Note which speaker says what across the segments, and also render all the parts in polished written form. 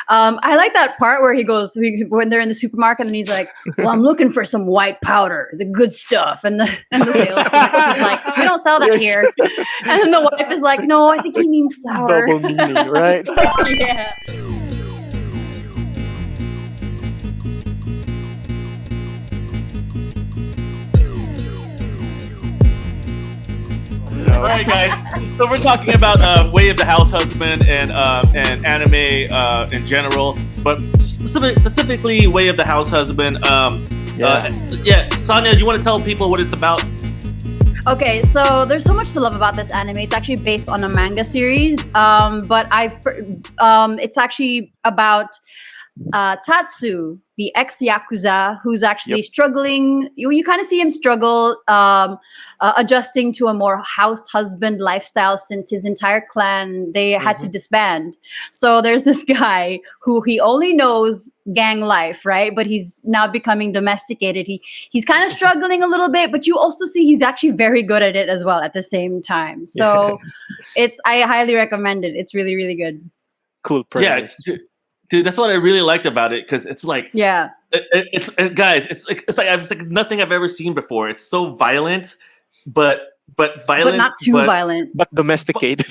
Speaker 1: I like that part where he goes when they're in the supermarket and he's like, "Well, I'm looking for some white powder, the good stuff," and the salesman is like, "We don't sell that here," and then the wife is like, "No, I think he means flour."
Speaker 2: Double meaning, right?
Speaker 1: Yeah.
Speaker 3: All right, guys. So we're talking about Way of the House Husband and anime in general, but specifically Way of the House Husband. Sonia, do you want to tell people what it's about?
Speaker 1: Okay, so there's so much to love about this anime. It's actually based on a manga series, but it's actually about Tatsu, the ex-Yakuza, who's actually struggling. You kind of see him struggle adjusting to a more house husband lifestyle since his entire clan, they had to disband. So there's this guy who he only knows gang life, right? But he's now becoming domesticated. He's kind of struggling a little bit, but you also see he's actually very good at it as well at the same time. So I highly recommend it. It's really, really good.
Speaker 2: Cool premise.
Speaker 3: Yeah, dude, that's what I really liked about it, because it's like, it's like nothing I've ever seen before. It's so violent, but violent,
Speaker 1: but not too violent,
Speaker 2: but domesticated.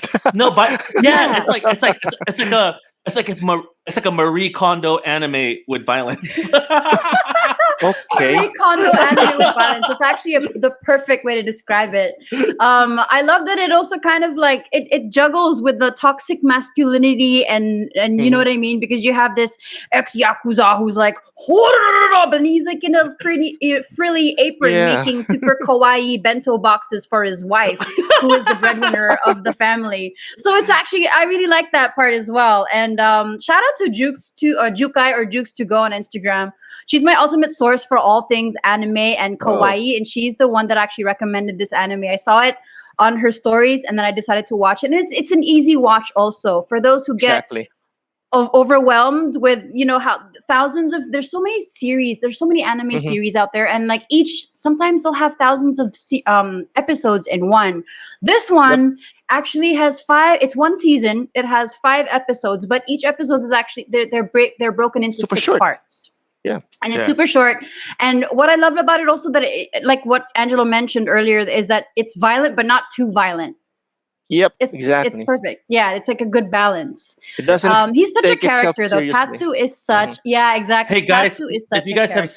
Speaker 3: It's like a Marie Kondo anime with violence.
Speaker 2: Okay.
Speaker 1: Marie Kondo anime with violence. It's actually the perfect way to describe it. I love that it also kind of like it juggles with the toxic masculinity and you know what I mean, because you have this ex-Yakuza who's like, and he's like in a frilly apron making super kawaii bento boxes for his wife, who is the breadwinner of the family. So it's actually, I really like that part as well. And shout out to Jukai or Jukes to go on Instagram. She's my ultimate source for all things anime and kawaii, and she's the one that actually recommended this anime. I saw it on her stories, and then I decided to watch it. And it's an easy watch also for those who get overwhelmed with, how there's so many series, there's so many anime series out there, and like sometimes they'll have thousands of episodes in one. This one actually has 5. It's one season. It has 5 episodes, but each episode is actually they're broken into
Speaker 2: super
Speaker 1: 6
Speaker 2: short.
Speaker 1: parts.
Speaker 2: Yeah.
Speaker 1: And it's super short. And what I loved about it also, that like what Angelo mentioned earlier, is that it's violent, but not too violent.
Speaker 2: Yep,
Speaker 1: exactly. It's perfect. Yeah, it's like a good balance.
Speaker 2: It doesn't.
Speaker 1: He's such a character, though.
Speaker 2: Seriously.
Speaker 1: Tatsu is such. Yeah, exactly.
Speaker 3: Hey guys,
Speaker 1: Tatsu is such
Speaker 3: if you guys have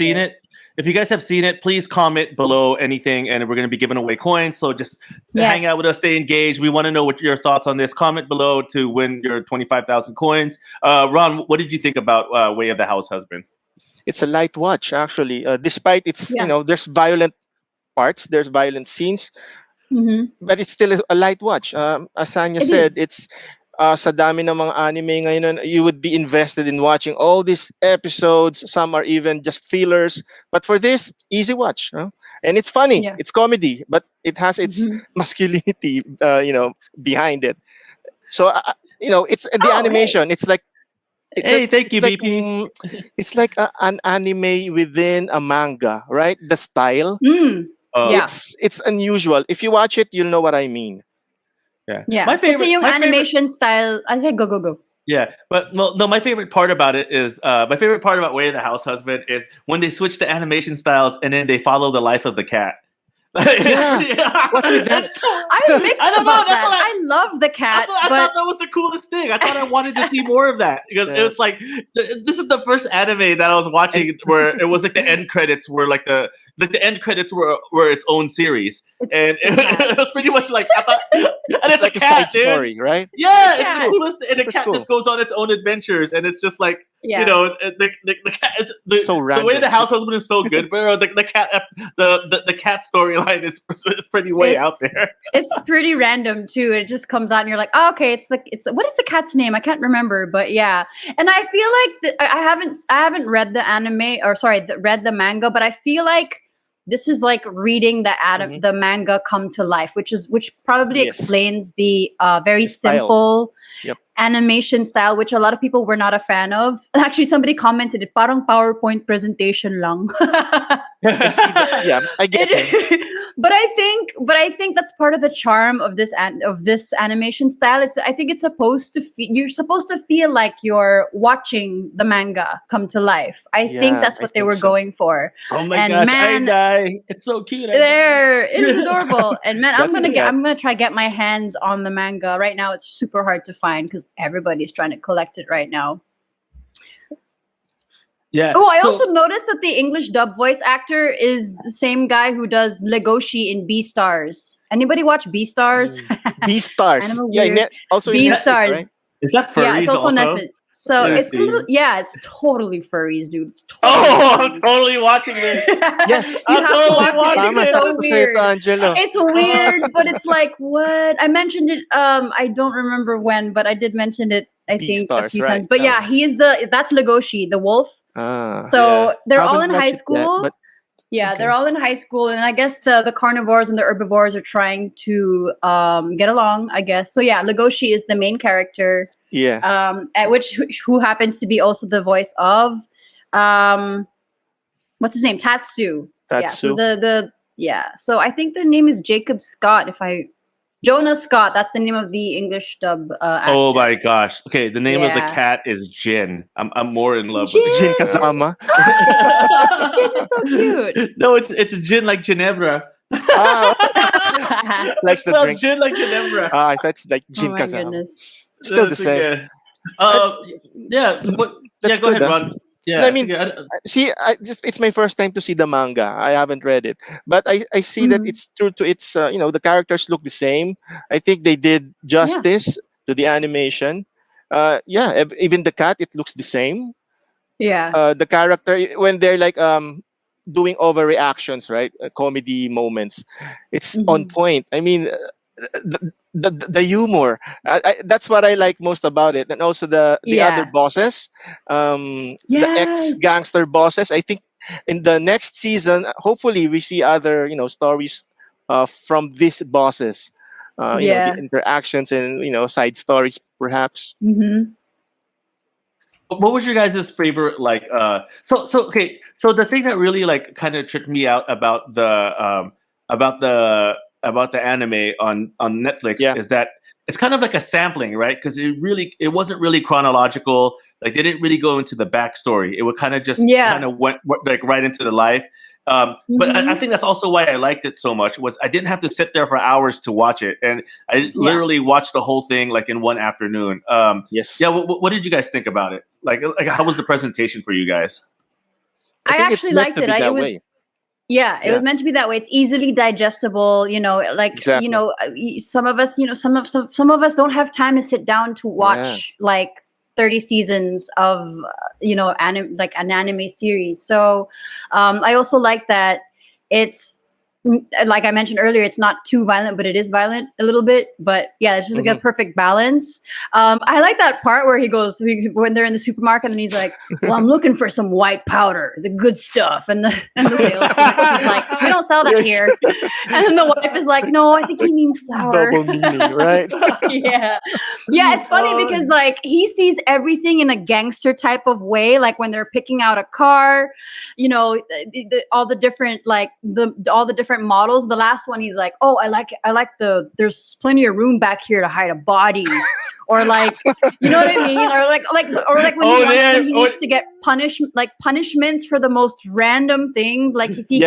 Speaker 3: seen it, please comment below anything, and we're going to be giving away coins. So just hang out with us, stay engaged. We want to know what your thoughts on this. Comment below to win your 25,000 coins. Ron, what did you think about Way of the House Husband?
Speaker 2: It's a light watch, actually. Despite its, there's violent parts, there's violent scenes, but it's still a light watch. As Sanya said, it's sa dami ng mga anime ngayon, you would be invested in watching all these episodes. Some are even just fillers. But for this, easy watch. And it's funny. Yeah. It's comedy, but it has its masculinity, behind it. So, it's the animation. It's like,
Speaker 3: thank you, BP.
Speaker 2: It's like an anime within a manga, right? The style. It's unusual. If you watch it, you'll know what I mean.
Speaker 1: Yeah. My favorite animation style. I say go.
Speaker 3: Yeah, but my favorite part about it is my favorite part about Way of the House Husband is when they switch the animation styles and then they follow the life of the cat.
Speaker 2: What's with that?
Speaker 1: I'm mixed about that. I love the cat.
Speaker 3: I thought that was the coolest thing. I thought I wanted to see more of that, because it was like, this is the first anime that I was watching where it was like the end credits were like the end credits were its own series, and it was pretty much like, I thought, and it's like a cat, side story,
Speaker 2: right?
Speaker 3: Yeah, it's the coolest, and the cat just goes on its own adventures, and it's just like, the cat is so random. The Way of the House Husband is so good, but the cat storyline is pretty way out there.
Speaker 1: It's pretty random too. It just comes out and you're like, oh, okay, it's what is the cat's name? I can't remember, but yeah. And I feel like I haven't read the anime, or read the manga, but I feel like this is like reading the manga come to life, which probably explains the very simple animation style, which a lot of people were not a fan of. Actually, somebody commented it, parang PowerPoint presentation lang.
Speaker 2: Yeah, I get it.
Speaker 1: But I think that's part of the charm of this animation style. I think it's supposed to you're supposed to feel like you're watching the manga come to life. I think that's what they were going for.
Speaker 3: Oh my
Speaker 1: and
Speaker 3: gosh,
Speaker 1: man,
Speaker 3: it's so cute.
Speaker 1: It's adorable. And man, I'm gonna try to get my hands on the manga. Right now, it's super hard to find because everybody's trying to collect it right now.
Speaker 3: Yeah.
Speaker 1: Oh, I also noticed that the English dub voice actor is the same guy who does Legoshi in Beastars. Anybody watch Beastars?
Speaker 2: Beastars. Yeah, also
Speaker 1: Beastars.
Speaker 2: Netflix, right?
Speaker 3: Is that furries?
Speaker 1: Yeah, it's also Netflix. So it's it's totally furries, dude. It's totally
Speaker 3: I'm totally watching this.
Speaker 2: Yes,
Speaker 1: you have to watch it.
Speaker 2: It's
Speaker 1: so weird.
Speaker 2: Angelo.
Speaker 1: It's weird, but it's like what I mentioned it. I don't remember when, but I did mention it. I think a few times. But yeah, that's Legoshi, the wolf. So they're all in high school. They're all in high school, and I guess the carnivores and the herbivores are trying to get along, I guess. So yeah, Legoshi is the main character.
Speaker 2: Yeah.
Speaker 1: Who happens to be also the voice of what's his name? Tatsu.
Speaker 2: Tatsu.
Speaker 1: Yeah. So I think the name is Jacob Scott. Jonas Scott. That's the name of the English dub. Actor.
Speaker 3: Oh my gosh. Okay, the name of the cat is Jin. I'm more in love with
Speaker 2: Jin Kazama.
Speaker 1: Jin is so cute.
Speaker 3: No, it's Jin like Ginebra.
Speaker 2: Likes the drink.
Speaker 3: Jin like Ginebra.
Speaker 2: I thought it's like Jin Kazama.
Speaker 1: Goodness.
Speaker 2: Still the same.
Speaker 3: Yeah.
Speaker 2: That's
Speaker 3: go
Speaker 2: good,
Speaker 3: ahead, Ron. Yeah,
Speaker 2: I mean, it's my first time to see the manga. I haven't read it, but I see that it's true to its. The characters look the same. I think they did justice to the animation. Even the cat, it looks the same.
Speaker 1: Yeah.
Speaker 2: The character when they're like doing overreactions, right? Comedy moments, it's on point. I mean, the humor. That's what I like most about it, and also the other bosses, the ex-gangster bosses. I think in the next season, hopefully, we see other stories from these bosses. The interactions and side stories, perhaps.
Speaker 1: Mm-hmm.
Speaker 3: What was your guys' favorite so the thing that really kind of tricked me out about the anime on Netflix is that it's kind of like a sampling, right? Because it wasn't really chronological. Like they didn't really go into the backstory. It would kind of just kind of went like right into the life. But I think that's also why I liked it so much was I didn't have to sit there for hours to watch it, and I literally watched the whole thing like in one afternoon.
Speaker 2: Yes.
Speaker 3: Yeah. What did you guys think about it? Like how was the presentation for you guys?
Speaker 1: I actually liked it. It was. Yeah, it was meant to be that way. It's easily digestible, some of us, some of us don't have time to sit down to watch like 30 seasons of, like an anime series. So I also like that it's, like I mentioned earlier, it's not too violent, but it is violent a little bit. But yeah, it's just like a perfect balance. I like that part where he goes when they're in the supermarket and he's like, "Well, I'm looking for some white powder, the good stuff." And the salesman is like, "We don't sell that here." And then the wife is like, "No, I think he means flour."
Speaker 2: Double meaning, right?
Speaker 1: Yeah. It's funny because like he sees everything in a gangster type of way. Like when they're picking out a car, all the different all the different models. The last one, he's like, "Oh, I like there's plenty of room back here to hide a body," or like, you know what I mean, or like when he needs to get punishments for the most random things. Like if he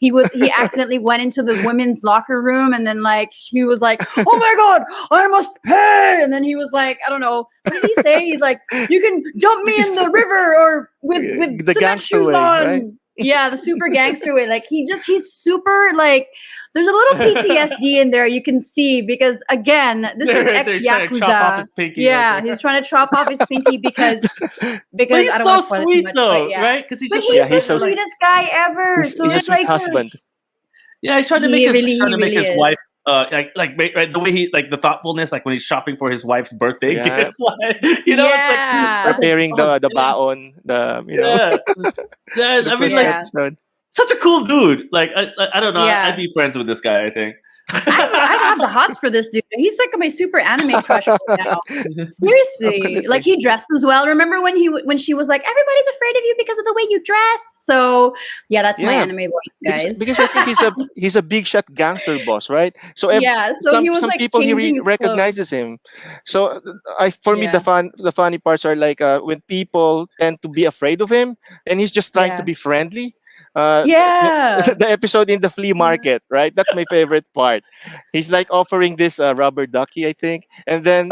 Speaker 1: he accidentally went into the women's locker room and then like she was like, "Oh my god, I must pay," and then he was like, I don't know, what did he say? He's like, "You can dump me in the river or with
Speaker 2: the
Speaker 1: cement shoes
Speaker 2: way,
Speaker 1: on."
Speaker 2: right?
Speaker 1: Yeah, the super gangster way. Like he's super like there's a little PTSD in there you can see because again, this is ex-Yakuza. Yeah, he's trying to chop off his pinky because I don't want to spoil it too much,
Speaker 3: though, right? Because he's
Speaker 1: the sweetest guy ever. So
Speaker 2: he's
Speaker 1: it's like
Speaker 2: husband.
Speaker 3: Yeah, he's trying to make his wife the way he like the thoughtfulness, like when he's shopping for his wife's birthday gift, it's like
Speaker 2: preparing the baon,
Speaker 3: I mean, like such a cool dude. Like I don't know, I'd be friends with this guy. I think.
Speaker 1: I have the hots for this dude. He's like my super anime crush right now. Seriously, like he dresses well. Remember when she was like, "Everybody's afraid of you because of the way you dress." So yeah, that's my anime voice, guys.
Speaker 2: Because I think he's a big shot gangster boss, right? So
Speaker 1: so he was
Speaker 2: some
Speaker 1: like
Speaker 2: people he
Speaker 1: changing his
Speaker 2: recognizes him. So for me the funny parts are like when people tend to be afraid of him and he's just trying to be friendly. The episode in the flea market, right? That's my favorite part. He's like offering this rubber ducky, I think, and then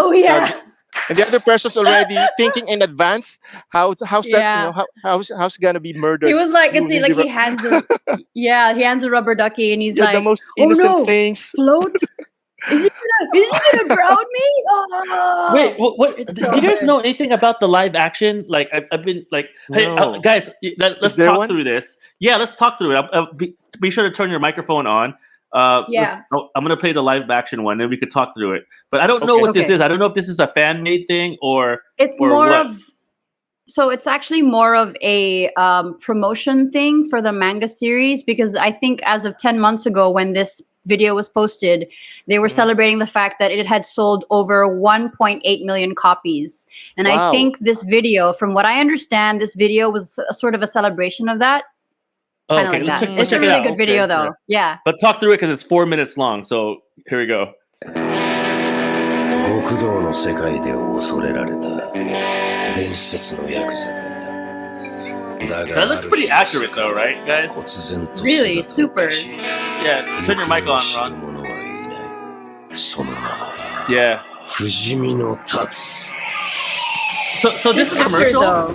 Speaker 2: and the other person's already thinking in advance how's that how's gonna be murdered.
Speaker 1: He was like, it's like he hands a rubber ducky and he's like,
Speaker 2: the most innocent things.
Speaker 1: Float. Is he gonna drown me? Oh.
Speaker 3: Wait, what? Do you guys know anything about the live action? Like, I've been like, hey, guys, let's talk through this. Yeah, let's talk through it. Be sure to turn your microphone on. I'm gonna play the live action one, and we could talk through it. But I don't know what this is. I don't know if this is a fan made thing or
Speaker 1: more
Speaker 3: what.
Speaker 1: of. So it's actually more of a promotion thing for the manga series, because I think as of 10 months ago when this video was posted, they were celebrating the fact that it had sold over 1.8 million copies. And I think this video, from what I understand, this video was a sort of a celebration of that. Kind of like that. It's a really good video though. Yeah.
Speaker 3: But talk through it because it's 4 minutes long. So here we go. That looks pretty accurate though, right, guys?
Speaker 1: Really, super.
Speaker 3: Yeah, turn your mic on, Ron. Yeah. So this is a commercial?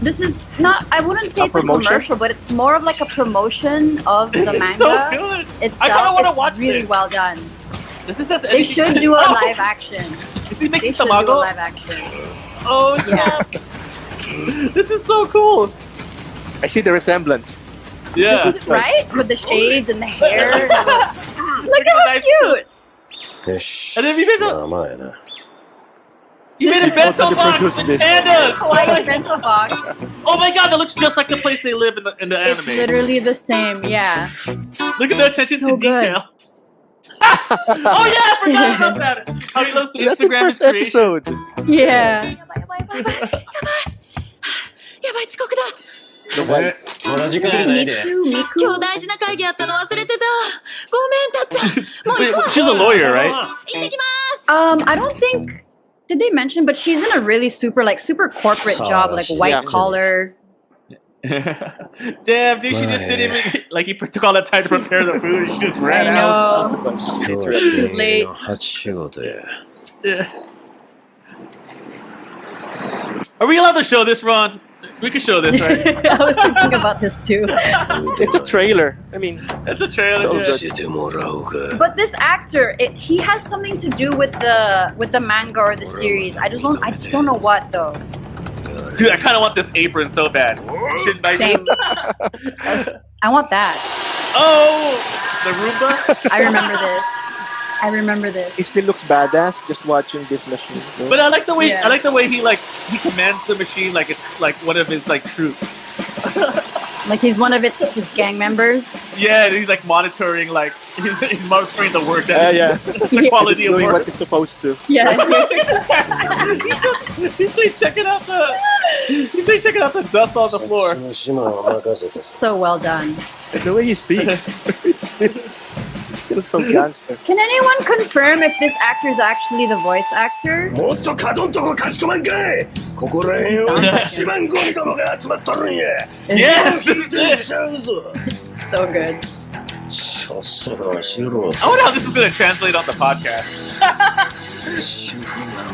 Speaker 1: This is not, I wouldn't say it's a commercial, but it's more of like a promotion of the manga
Speaker 3: so good.
Speaker 1: itself.
Speaker 3: I kind of want to watch
Speaker 1: really
Speaker 3: this.
Speaker 1: well done.
Speaker 3: They
Speaker 1: should do a live action.
Speaker 3: Is he making
Speaker 1: they should
Speaker 3: tamago?
Speaker 1: do a live action.
Speaker 3: Oh, yeah. This is so cool.
Speaker 2: I see the resemblance.
Speaker 3: Yeah.
Speaker 1: Right? With the shades and the hair. Look at how cute.
Speaker 3: And then you made a bento box with pandas.
Speaker 1: Kawaii bento box.
Speaker 3: Oh my god, that looks just like the place they live in the anime.
Speaker 1: It's literally the same, yeah.
Speaker 3: Look at the attention to detail. Oh yeah, I forgot about that. How he loves to
Speaker 2: That's
Speaker 3: Instagram
Speaker 2: the first
Speaker 3: his creation.
Speaker 2: episode.
Speaker 1: Yeah.
Speaker 4: 同じくらいないで。今日大事な会議あったの忘れてた。ごめん、たっちゃん。もう行くわ。
Speaker 3: She's a lawyer, right?
Speaker 4: 行ってきます。
Speaker 1: I don't think, did they mention, but she's in a really super corporate job, like white collar.
Speaker 3: Damn, dude, she just didn't even, like, he took all that time to prepare the food and she just ran out.
Speaker 1: She was late.
Speaker 3: Yeah. Are we allowed to show this, Ron? We can show this, right?
Speaker 1: I was thinking about this too.
Speaker 2: It's a trailer. I mean,
Speaker 3: it's a trailer.
Speaker 2: Yeah.
Speaker 1: But this actor, he has something to do with the manga or the series. I just don't know what though.
Speaker 3: Dude, I kind of want this apron so bad.
Speaker 1: Same. I want that.
Speaker 3: Oh, the Roomba.
Speaker 1: I remember this.
Speaker 2: He still looks badass just watching this machine.
Speaker 3: But I like the way he commands the machine like it's like one of his like troops.
Speaker 1: Like he's one of its gang members.
Speaker 3: Yeah, and he's like monitoring he's monitoring the work that the quality of
Speaker 2: doing
Speaker 3: work.
Speaker 2: what it's supposed to.
Speaker 1: Yeah.
Speaker 3: He's checking out the dust on the floor.
Speaker 1: So well done.
Speaker 2: And the way he speaks. He's still so gangster.
Speaker 1: Can anyone confirm if this actor is actually the voice actor?
Speaker 3: Yes, this is it.
Speaker 1: So good.
Speaker 3: I wonder how this is going to translate on the podcast.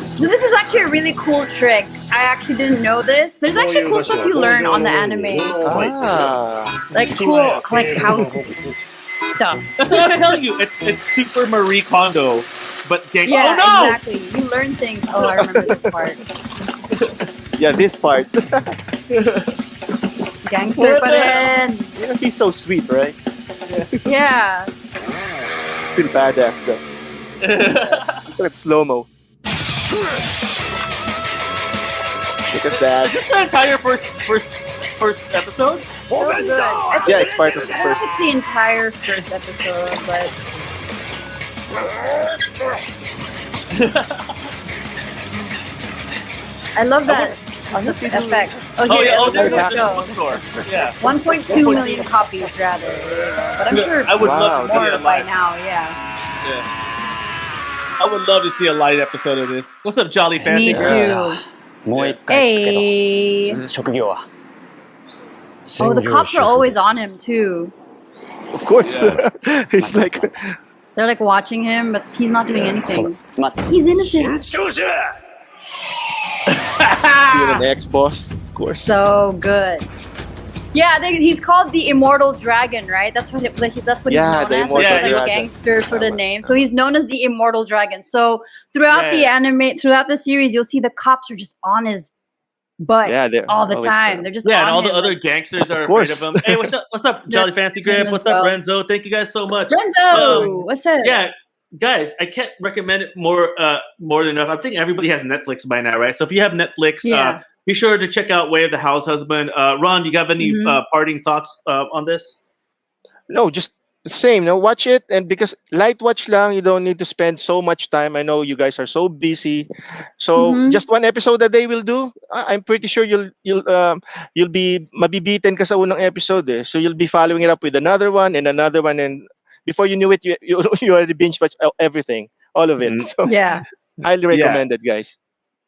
Speaker 1: So this is actually a really cool trick. I actually didn't know this. There's actually cool stuff you learn on the anime. Like cool, like house stuff.
Speaker 3: That's what I'm telling you. It's Super Marie Kondo, but gangster.
Speaker 1: Yeah,
Speaker 3: Oh no!
Speaker 1: exactly. You learn things. Oh, I remember this part.
Speaker 2: Yeah, this part.
Speaker 1: Gangster pa rin.
Speaker 2: Yeah, he's so sweet, right?
Speaker 1: Yeah.
Speaker 2: Still badass though. Look at slow-mo. Look at that.
Speaker 3: Is this the entire first episode?
Speaker 1: So good.
Speaker 2: Yeah, it's part of the
Speaker 1: I don't
Speaker 2: first.
Speaker 1: think it's the entire first episode, but I love that. Effects. Oh, here,
Speaker 3: there's
Speaker 1: let's
Speaker 3: a
Speaker 1: go.
Speaker 3: bookstore. Yeah.
Speaker 1: 1.2 million copies, rather. But I'm sure
Speaker 3: I would love to see
Speaker 1: more
Speaker 3: it
Speaker 1: by
Speaker 3: live.
Speaker 1: now, yeah.
Speaker 3: I would love to see a live episode of this. What's up, Jolly Fancy?
Speaker 1: Me too. Hey. Oh, the cops are always on him, too.
Speaker 2: Of course.
Speaker 3: Yeah.
Speaker 2: He's like...
Speaker 1: They're like watching him, but he's not doing anything. He's innocent.
Speaker 2: You're an ex-boss, of course.
Speaker 1: So good. Yeah, he's called the Immortal Dragon, right? That's what he's known as.
Speaker 2: Immortal
Speaker 1: Like
Speaker 2: Dragon.
Speaker 1: gangster for the name. So he's known as the Immortal Dragon. So throughout throughout the series, you'll see the cops are just on his butt all the time. They're just on
Speaker 3: and all the
Speaker 1: him,
Speaker 3: other
Speaker 1: like,
Speaker 3: gangsters are afraid of him. Hey, what's up, Jolly Fancy Grip? What's up, Renzo? Thank you guys so much.
Speaker 1: Renzo, what's up?
Speaker 3: Yeah, guys, I can't recommend it more than enough. I think everybody has Netflix by now, right? So if you have Netflix, be sure to check out Way of the Househusband. Ron, you have any parting thoughts on this?
Speaker 2: No, just the same. No, watch it, and because light watch lang, you don't need to spend so much time. I know you guys are so busy, so just one episode a day will do. I'm pretty sure you'll be mabibitin ka sa unang episode, eh. So you'll be following it up with another one, and before you knew it, you already binge watched everything, all of it. So
Speaker 1: yeah,
Speaker 2: highly recommend it, guys.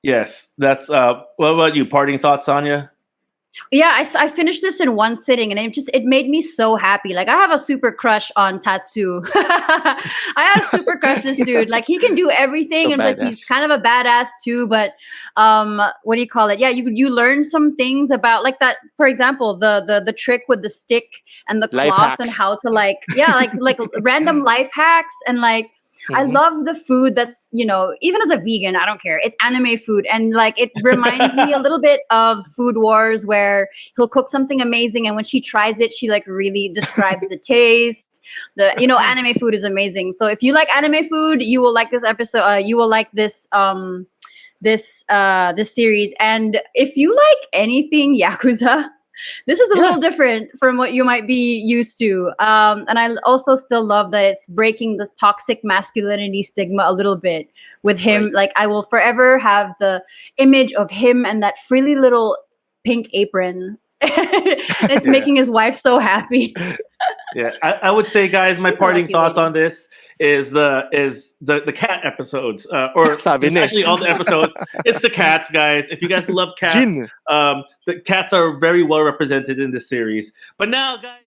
Speaker 3: Yes, that's. What about you? Parting thoughts, Anya?
Speaker 1: Yeah, I finished this in one sitting, and it made me so happy. Like, I have a super crush on Tatsu. I have super crush this dude. Like, he can do everything,
Speaker 2: So
Speaker 1: and plus he's kind of a badass too. But what do you call it? Yeah, you learn some things about, like, that. For example, the trick with the stick and the
Speaker 2: Life
Speaker 1: cloth, and
Speaker 2: hacks.
Speaker 1: how to like random life hacks, and like. I love the food that's, even as a vegan, I don't care. It's anime food. And like, it reminds me a little bit of Food Wars, where he'll cook something amazing. And when she tries it, she like really describes the taste. Anime food is amazing. So if you like anime food, you will like this episode. You will like this series. And if you like anything Yakuza, this is a little different from what you might be used to. And I also still love that it's breaking the toxic masculinity stigma a little bit with him. Right. Like, I will forever have the image of him and that frilly little pink apron. It's making his wife so happy.
Speaker 3: Yeah, I would say, guys, my parting thoughts on this is the cat episodes, or actually all the episodes. It's the cats, guys. If you guys love cats, the cats are very well represented in this series. But now, guys.